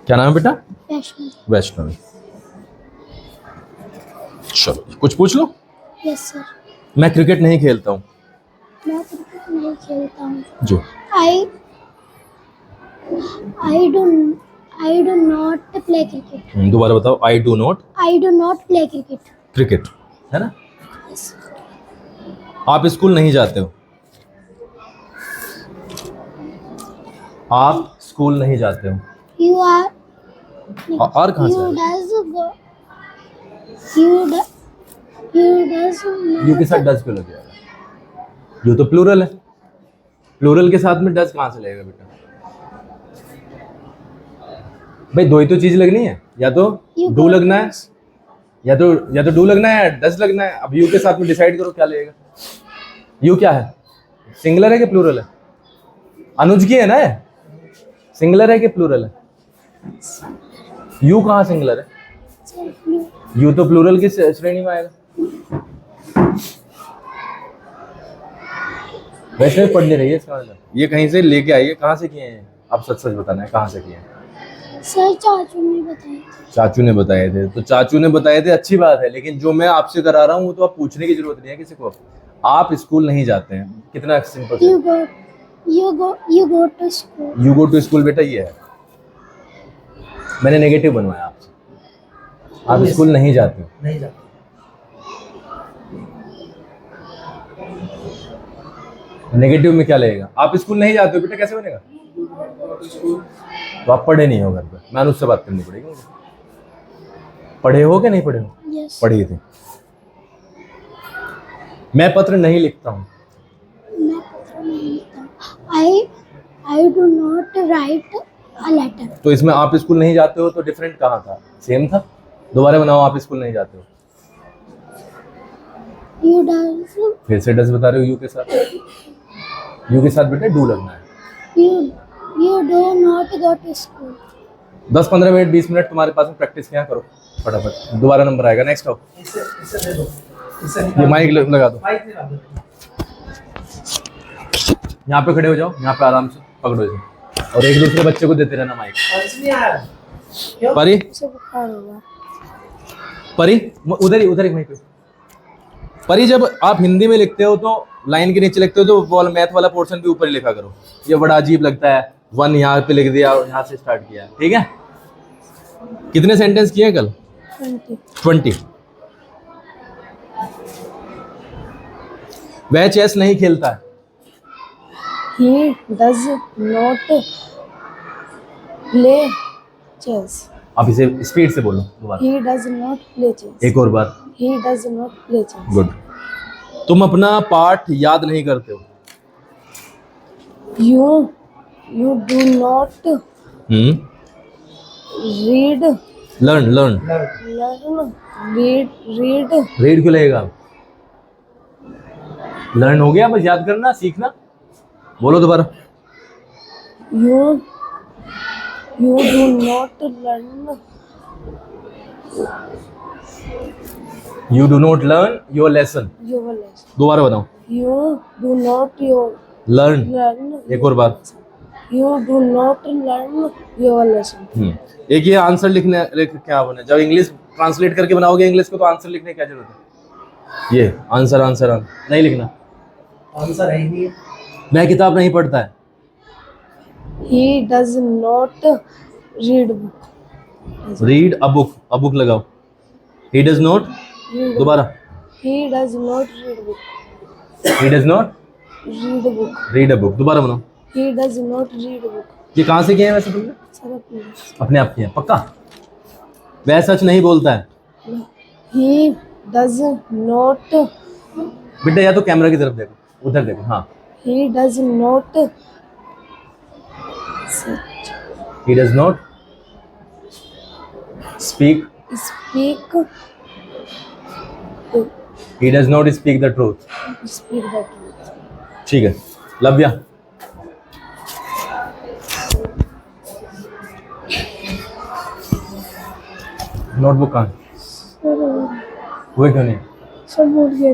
क्या नाम है बेटा? वैष्णवी। वैष्णवी। चलो कुछ पूछ लो। Yes sir. मैं क्रिकेट नहीं खेलता हूँ। मैं क्रिकेट नहीं खेलता हूँ। जो I do not play cricket. दोबारा बताओ। I do not play cricket. Cricket, है ना? यस। आप स्कूल नहीं जाते हो। आप स्कूल नहीं जाते हो। यू आर और कहाँ से? यू के साथ डज क्यों लग जाएगा? यू तो प्लूरल है। प्लूरल के साथ में डज कहाँ से लगेगा बेटा? भाई दो ही तो चीज लगनी है, या तो डू लगना है या तो डू लगना है या डज लगना है। अब यू के साथ में डिसाइड करो क्या लगेगा। यू क्या है? सिंगुलर है कि प्लूरल है? अनुज की है ना? सिंगुलर है कि प्लूरल है? यू कहाँ सिंगुलर है? यू तो प्लूरल की श्रेणी में आएगा। वैसे पढ़ नहीं रही है इसका मतलब। ये कहीं से लेके आई है? कहाँ से किए हैं? आप सच सच बताना है, कहाँ से किए हैं? सर चाचू ने बताए थे। चाचू ने बताए थे तो चाचू ने बताए थे, अच्छी बात है। लेकिन जो मैं आपसे करा रहा हूँ वो तो आप पूछने की जरूरत नहीं है किसी को। आप स्कूल नहीं जाते हैं, कितना simple. You go to school. You go to school बेटा ये है। मैंने नेगेटिव बनवाया आपसे। आप स्कूल नहीं जाते हो। नहीं जाते। नेगेटिव में क्या लगेगा? आप स्कूल नहीं जाते हो बेटा, कैसे बनेगा? तो आप पढ़े नहीं हो घर पे। मैं उससे बात करनी पड़ेगी मुझे। पढ़े हो कि नहीं पढ़े हो? यस। पढ़े थे। मैं पत्र नहीं लिखता हूँ। मैं पत्र नहीं लिखता। I do not write a letter. तो इसमें आप स्कूल नहीं जाते हो तो डिफरेंट कहाँ था? सेम था। दोबारा बनाओ। आप स्कूल नहीं जाते हो। You does. फिर से डज बता रहे हो यू के साथ। यू के साथ बेटा डू लगना है। You do not go to school. 10-15 minute 20 minute तुम्हारे पास में प्रैक्टिस क्या करो फटाफट। दोबारा नंबर आएगा। नेक्स्ट आओ। इसे दे दो। ये माइक लगा दो। माइक लगा दो। यहाँ पे खड़े हो जाओ। यहाँ पे आराम से पकड़ो इसे और एक दूसरे बच्चे को देते रहना माइक। और इसमें आया क्यों? परी उसे बुखार होगा। परी उधर ही वहीं पे। परी जब आप हिंदी में लिखते हो तो लाइन के नीचे लिखते हो तो वो मैथ वाला पोर्शन भी ऊपर ही लिखा करो। ये बड़ा अजीब लगता है। 1 यहाँ पे लिख दिया और यहाँ से स्टार्ट किया, ठीक है? कितने सेंटेंस किए कल? 20। वह चेस नहीं खेलता है। He does not play chess. आप इसे स्पीड से बोलो दोबारा। He does not play chess. एक और बार। He does not play chess. Good. तुम अपना पाठ याद नहीं करते हो। You do not read. Learn. Read क्यों लगेगा? लर्न हो गया, बस याद करना सीखना। बोलो दोबारा। You do not learn. You do not learn your lesson. Your lesson. दोबारा बताओ। You do not learn. learn. एक और बार। You do not learn your lesson. एक ये आंसर लिखने क्या बने? जब इंग्लिश ट्रांसलेट करके बनाओगे इंग्लिश को तो आंसर लिखने की क्या जरूरत है? ये आंसर नहीं लिखना। आंसर है ही नहीं। मैं किताब नहीं पढ़ता है। He does not read book. Read a book लगाओ। He does not। दोबारा। He does not read book. He does not Read book. read a book। दोबारा बनाओ। He does not read book. ये कहाँ से किए हैं वैसे तुमने? सर अपने अपने आप किए हैं पक्का? वह सच नहीं बोलता है। He does not. बेटा या तो कैमरा की तरफ देखो, उधर देखो। हाँ। He does not. He does not speak. Speak. He does not speak the truth। Speak the truth. ठीक है। लव्या। नोटबुक कहाँ? हुए क्यों नहीं? सर भूल गए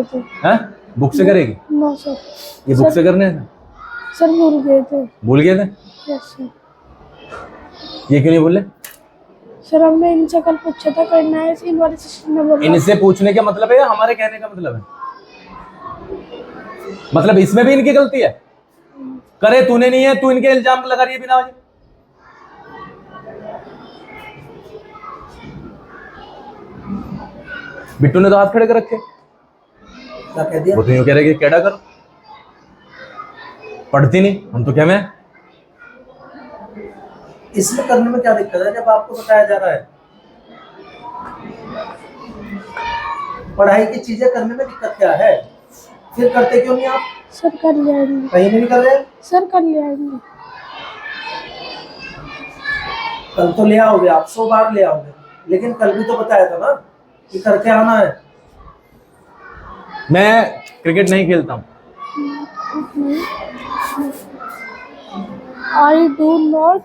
थे। हैं? बुक से करेगी? No sir. ये बुक से करने हैं? सर भूल गए थे। भूल गए थे? Yes sir. ये क्यों नहीं बोले? सर हमने इनसे कल पूछा था करना है, इन वाले सिस्टम ने बोला। इनसे पूछने का मतलब है या हमारे कहने का मतलब है? मतलब इसमें भी इनकी गलती है? करे तूने नहीं है, तू इनके इल्जाम लगा रही है बिना वजह। बिट्टू ने तो हाथ खड़े कर रखे। क्या कह दिया? वो तो यूं कह रहे कि कैडा करो, पढ़ती नहीं, हम तो क्या में। इसमें करने में क्या दिक्कत है जब आपको बताया जा रहा है? पढ़ाई की चीजें करने में दिक्कत क्या है? फिर करते क्यों नहीं आप? सर कर जाएंगे, कहीं नहीं कर रहे? सर कर ले आएंगे। कल तो ले आओगे आप, 100 बार ले आओगे, लेकिन कल भी तो बताया था ना कि करके आना है। मैं क्रिकेट नहीं खेलता हूँ। I do not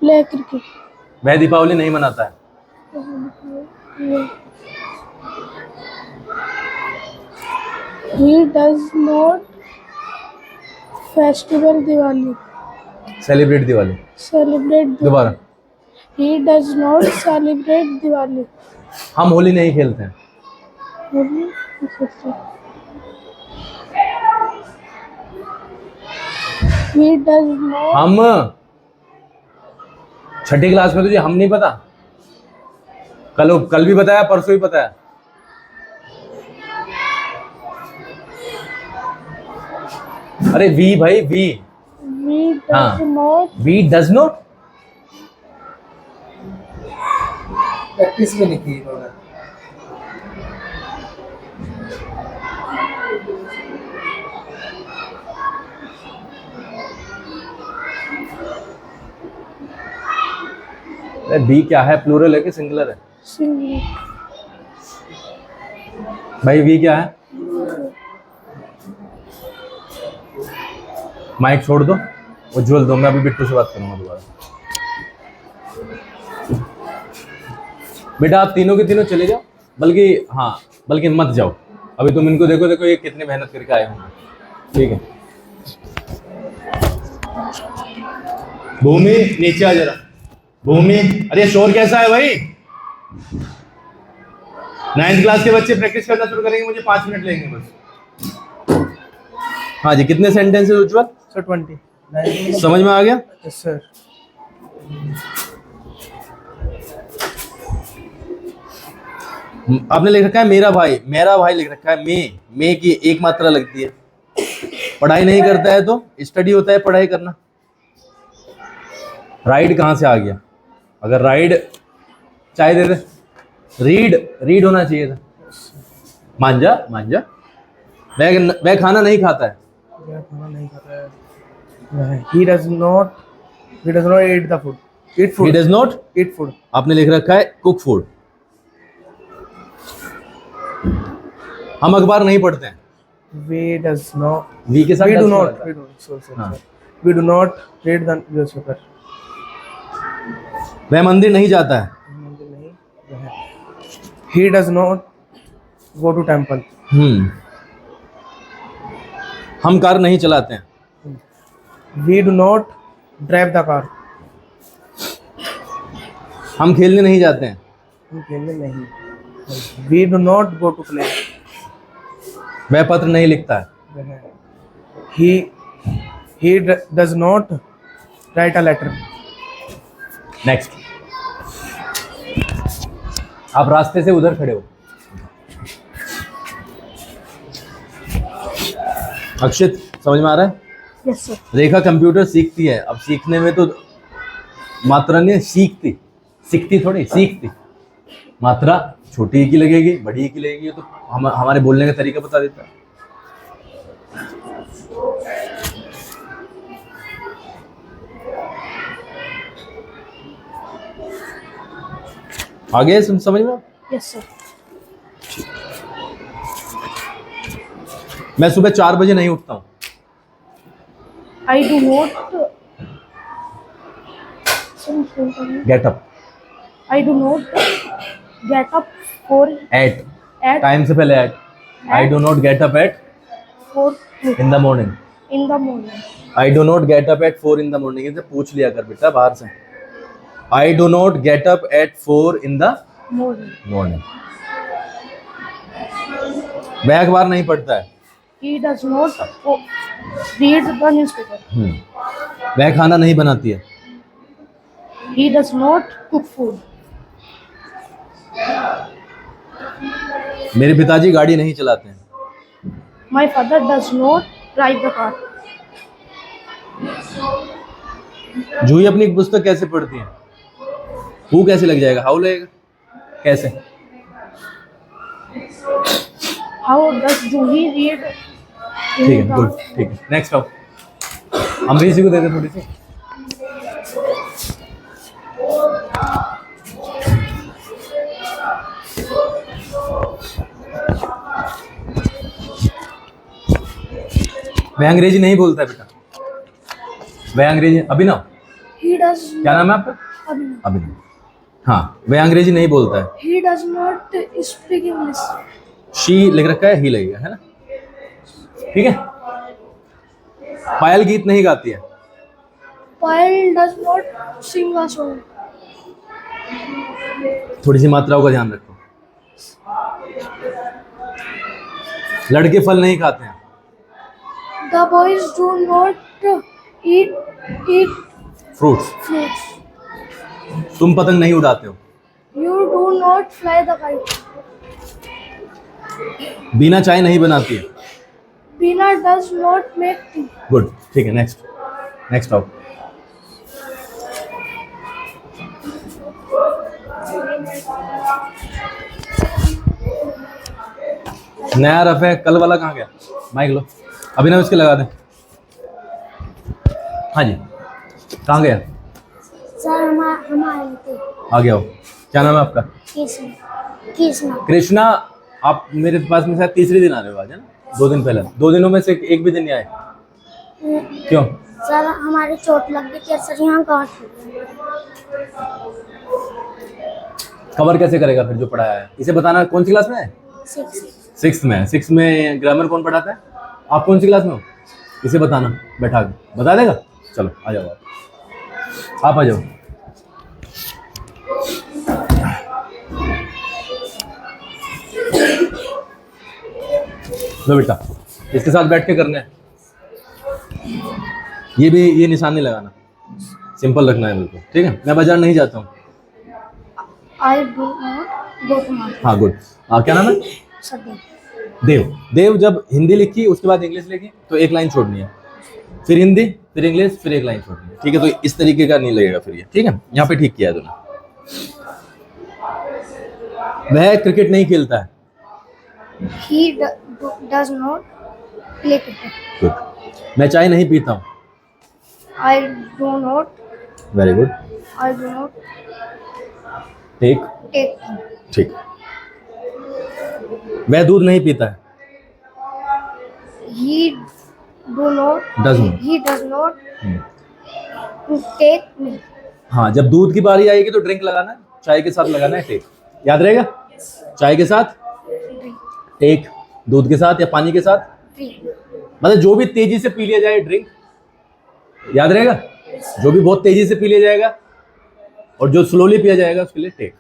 play cricket. मैं दीपावली नहीं मनाता है। He does not festival Diwali. Celebrate Diwali. Celebrate दोबारा। He does not celebrate Diwali. हम होली नहीं खेलते हैं। He does not. हम छठी क्लास में तुझे हम नहीं पता? कल भी बताया, परसों ही बताया। अरे वी भाई, वी। वी डज हाँ। Not. We does not. Practice भी नहीं की इन्होंने। बी क्या है, प्लूरल है कि सिंगुलर है? सिंगल। भाई वी क्या है? माइक छोड़ दो, उज्जवल दो, मैं अभी बिट्टू से बात करूंगा दोबारा। बेटा आप तीनों के तीनों चले जाओ, बल्कि मत जाओ अभी। तुम इनको देखो, देखो ये कितनी मेहनत करके आए होंगे। ठीक है, भूमि नीचे आ जरा। भूमि, अरे शोर कैसा है भाई? 9th क्लास के बच्चे प्रैक्टिस करना शुरू करेंगे, मुझे 5 मिनट लेंगे बस। हाँ जी, कितने सेंटेंस है उज्जवल? सर 20। समझ में आ गया? Yes sir. आपने लिख रखा है मेरा भाई, मेरा भाई लिख रखा है। मे की एक मात्रा लगती है। पढ़ाई नहीं करता है तो स्टडी होता है पढ़ाई करना। राइड कहाँ से आ गया? अगर राइड, चाय दे दे। रीड होना चाहिए था। मांझा, वह खाना नहीं खाता है। वह खाना नहीं खाता है। He does not eat the food. Eat food. He does not eat food. आपने लिख रखा है कुक फूड। हम अखबार नहीं पढ़ते हैं। We does not. वी के साथ We do does not. लगा। We do. So. हाँ। We do not read the newspaper. वह मंदिर नहीं जाता है। He does not go to temple. हम कार नहीं चलाते हैं। We do not drive the car. हम खेलने नहीं जाते हैं। हम खेलने नहीं। We do not go to play. वह पत्र नहीं लिखता है। He does not write a letter. Next, आप रास्ते से उधर खड़े हो। अक्षित, समझ में आ रहा है? Yes sir. रेखा कंप्यूटर सीखती है। अब सीखने में तो मात्रा नहीं, सीखती थोड़ी, सीखती। मात्रा छोटी की लगेगी, बड़ी की लगेगी, तो हमारे बोलने का तरीका बता देता है। आगे समझ में? Yes sir. मैं सुबह 4 बजे नहीं उठता हूँ। I do not get up. I do not get up four at at time से पहले at. I do not get up at four in the morning. in the morning. I do not get up at 4 in the morning. इसे पूछ लिया कर बेटा बाहर से. I do not get up at 4 in the Morning. वह अखबार नहीं पढ़ता है. He does not read the newspaper. वह खाना नहीं बनाती है. He does not cook food. मेरे पिताजी गाड़ी नहीं चलाते हैं. My father does not drive the car. जूही अपनी पुस्तक कैसे पढ़ती है? हु कैसे लग जाएगा? हाउ लगेगा? कैसे? How does Juhi read? ठीक है, गुड. ठीक है, नेक्स्ट आओ. अमरीश जी को दे दे थोड़ी सी. वह अंग्रेजी नहीं बोलता है बेटा. वह अंग्रेजी. अभिनव, He does क्या नाम है आपका? Abhinav. अभिनव. हाँ, वह अंग्रेजी नहीं बोलता है. He does not speak English. She लिख रखा है, ही लगेगा, है ना? ठीक है. पायल गीत नहीं गाती है. Payal does not sing a song. थोड़ी सी मात्राओं का ध्यान रखो. लड़के फल नहीं खाते हैं. The boys do not eat fruits. fruits. तुम पतंग नहीं उड़ाते हो. You do not fly the kite. बीना चाय नहीं बनाती है. Bina does not make tea. Good. ठीक है, नेक्स्ट आओ. नया रफ है. कल वाला कहाँ गया? माइक लो. अभिनव इसके लगा दे. हाँ जी, कहाँ गया? Sir, हमारे थे. आ गया हो. क्या नाम है आपका? कृष्णा. कृष्णा. आप मेरे पास में शायद तीसरे दिन आ रहे हो आज, है ना? 2 दिन पहले. 2 दिनों में से एक भी दिन नहीं आए. क्यों? सर हमारे चोट लग गई थी सर, यहाँ गाँठ हो गया. कवर कैसे करेगा फिर जो पढ़ाया है? इसे बताना. कौन सी क्लास में है? 6th में. 6th में ग्रामर कौन पढ़ाता है? आप कौन सी क्लास में हो? इसे बताना बैठा के. बता देगा? चलो आ जाओ. आप आ जाओ. लो बेटा, इसके साथ बैठ के करना है. ये निशान नहीं लगाना. सिंपल रखना है बिल्कुल. ठीक है. मैं बाजार नहीं जाता हूँ. I do not go to market. हाँ, गुड. क्या नाम है? सर देव. जब हिंदी लिखी उसके बाद इंग्लिश लिखी तो एक लाइन छोड़नी है. फिर हिंदी, फिर इंग्लिश, फिर एक लाइन छोड़नी है. ठीक है. तो इस तरीके का नहीं लगेगा फिर ये. ठीक है. यहाँ पे ठीक किया है तूने. वह क्रिकेट नहीं खेलता है. He does not play cricket. Good. मैं चाय नहीं पीता हूँ. I do not. Very good. I do not ठीक. take tea. ठीक. वह दूध नहीं पीता है. He Does not. He does not take milk. हाँ, जब दूध की बारी आएगी तो ड्रिंक लगाना है. चाय के साथ लगाना है टेक. याद रहेगा? चाय के साथ टेक, दूध के साथ या पानी के साथ. Drink. मतलब जो भी तेजी से पी लिया जाए ड्रिंक. याद रहेगा? जो भी बहुत तेजी से पी लिया जाएगा और जो स्लोली पिया जाएगा उसके लिए टेक.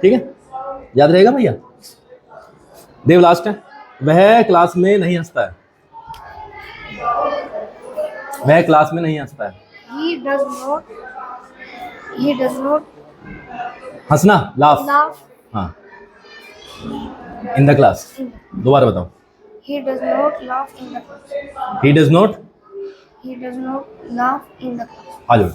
ठीक है. याद रहेगा भैया? देव लास्ट है. वह क्लास में नहीं हंसता है. वह क्लास में नहीं हंसता है. He does not हंसना, लाफ. laugh. हाँ, इन द क्लास. दोबारा बताओ. He does not laugh in the class. He does not. He does not laugh in the class. आ जाओ.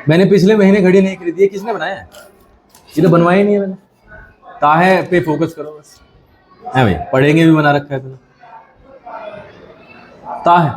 मैंने पिछले महीने घड़ी नहीं खरीदी है. किसने बनाया है? ये तो बनवाया ही नहीं है मैंने. ताहे पे फोकस करो बस. है भाई, पढ़ेंगे भी बना रखा है तूने. ताहे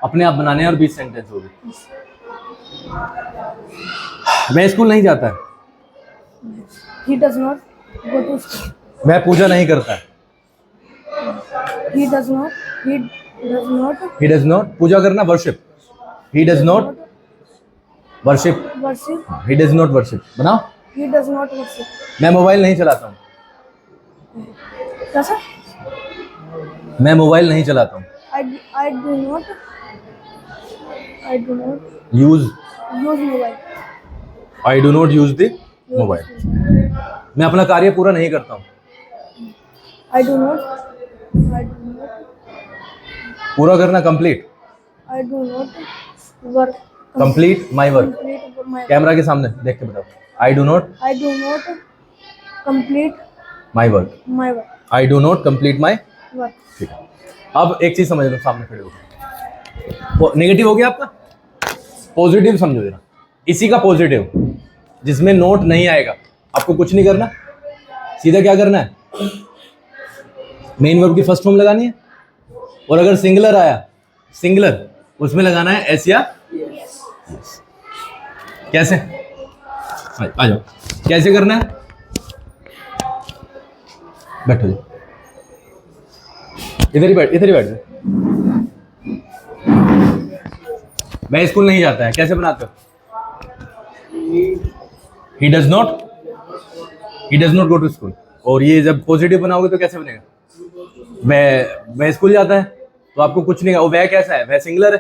अपने आप बनाने और 20 सेंटेंस हो गए. मैं स्कूल नहीं जाता है. He does not go to school. मैं पूजा नहीं करता है. He does not. Does not he does not, पूजा करना worship, he does not worship, worship. He does not worship बनाओ। He does not worship. मैं मोबाइल नहीं चलाता हूँ, कैसा? मैं मोबाइल नहीं चलाता हूँ। I do not use, use mobile. I do not use the mobile. मैं अपना कार्य पूरा नहीं करता हूँ, I do not पूरा करना complete, I do not work. Complete my work. Complete my. Camera के सामने देख के बताओ, I do not I do not complete my work, my work. I do not complete my. Work. ठीक है, अब एक चीज समझ लो, सामने खड़े हो, नेगेटिव हो गया आपका, पॉजिटिव समझो जरा। इसी का पॉजिटिव, जिसमें नोट नहीं आएगा, आपको कुछ नहीं करना, सीधा क्या करना है, मेन वर्ब की फर्स्ट फॉर्म लगानी है, और अगर सिंगुलर आया, सिंगुलर, उसमें लगाना है एस या यस। कैसे, आ जाओ, कैसे करना है, बैठो जी, इधर ही बैठ जाओ। मैं स्कूल नहीं जाता है, कैसे बनाते हो, he does not go to school. और ये जब पॉजिटिव बनाओगे तो कैसे बनेगा, वह स्कूल जाता है, तो आपको कुछ नहीं, वह कैसा है, वह सिंगुलर है,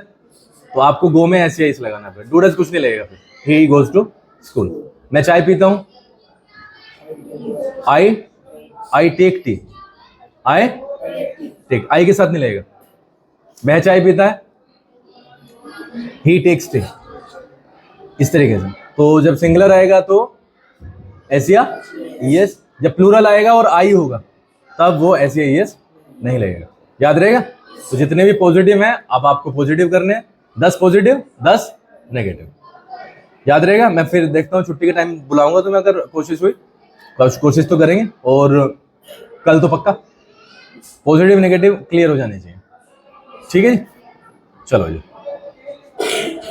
तो आपको गो में ऐसे इस लगाना, फिर डू डज कुछ नहीं लगेगा, फिर ही गोज टू स्कूल। मैं चाय पीता हूँ, I take tea, I take, I के साथ नहीं लगेगा। वह चाय पीता है, ही टेक्स टी, इस तरीके से। तो जब सिंगुलर आएगा तो एस या यस, जब प्लूरल आएगा और आई होगा तब वो एस या यस नहीं लगेगा। याद रहेगा। तो जितने भी पॉजिटिव हैं अब आपको पॉजिटिव करने हैं, 10 पॉजिटिव 10 नेगेटिव। याद रहेगा। मैं फिर देखता हूँ छुट्टी के टाइम बुलाऊंगा तुम्हें, अगर कोशिश हुई कोशिश तो करेंगे, और कल तो पक्का पॉजिटिव नेगेटिव क्लियर हो जाने चाहिए। ठीक है जी, चलो जी।